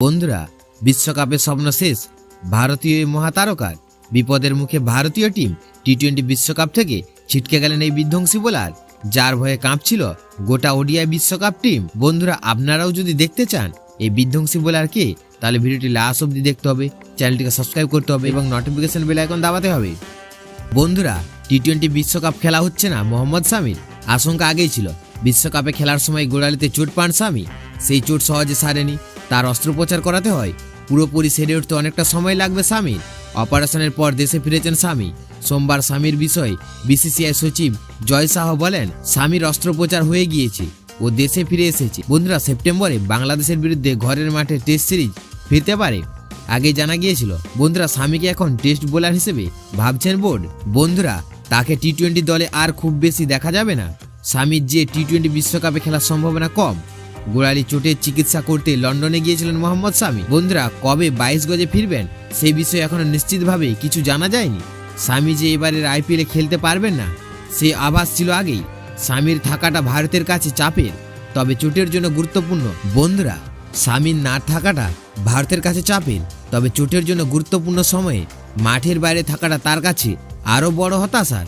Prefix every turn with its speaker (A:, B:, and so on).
A: বন্ধুরা, বিশ্বকাপের স্বপ্ন শেষ ভারতীয় এই মহাতারকার। বিপদের মুখে ভারতীয় টিম টি-20 বিশ্বকাপ থেকে ছিটকে গেলেন এই বিধ্বংসী বোলার, যার ভয়ে কাঁপছিল গোটা ওডিআই বিশ্বকাপ টিম। বন্ধুরা, আপনারাও যদি দেখতে চান এই বিধ্বংসী বোলার কে, তাহলে ভিডিওটি লাস্ট অবধি দেখতে হবে, চ্যানেলটিকে সাবস্ক্রাইব করতে হবে এবং নোটিফিকেশন বেল আইকন দাবাতে হবে। বন্ধুরা, টি-20 বিশ্বকাপ খেলা হচ্ছে না মোহাম্মদ শামির। আশঙ্কা আগেই ছিল বিশ্বকাপে খেলার সময় গোড়ালিতে চোট পান শামি। সেই চোট সহজে সারেনি, তার অস্ত্রোপচার করাতে হয়। পুরোপুরি সেরে উঠতে অনেকটা সময় লাগবে শামির। অপারেশনের পর দেশে ফিরেছেন শামি। সোমবার শামির বিষয়ে বিসিসিআই সচিব জয় শাহ বলেন, শামির অস্ত্রোপচার হয়ে গিয়েছে, ও দেশে ফিরে এসেছে। বন্ধুরা, সেপ্টেম্বরে বাংলাদেশের বিরুদ্ধে ঘরের মাঠে টেস্ট সিরিজ ফিরতে পারে আগে জানা গিয়েছিল। বন্ধুরা, শামিকে এখন টেস্ট বোলার হিসেবে ভাবছেন বোর্ড। বন্ধুরা, তাকে টি-20 দলে আর খুব বেশি দেখা যাবে না। শামির যে টি-20 বিশ্বকাপে খেলার সম্ভাবনা কম। গোড়ালি চোটের চিকিৎসা করতে লন্ডনে গিয়েছিলেন মোহাম্মদ শামি। বন্ধুরা, কবে 22 গজে ফিরবেন সেই বিষয়ে এখনো নিশ্চিতভাবে কিছু জানা যায়নি। শামি যে এবারের আইপিএলে খেলতে পারবেন না সে আভাস ছিল আগেই। শামির থাকাটা ভারতের কাছে চাপের, তবে চোটের জন্য গুরুত্বপূর্ণ। বন্ধুরা, শামির না থাকাটা ভারতের কাছে চাপের, তবে চোটের জন্য গুরুত্বপূর্ণ সময়ে মাঠের বাইরে থাকাটা তার কাছে আরও বড় হতাশার।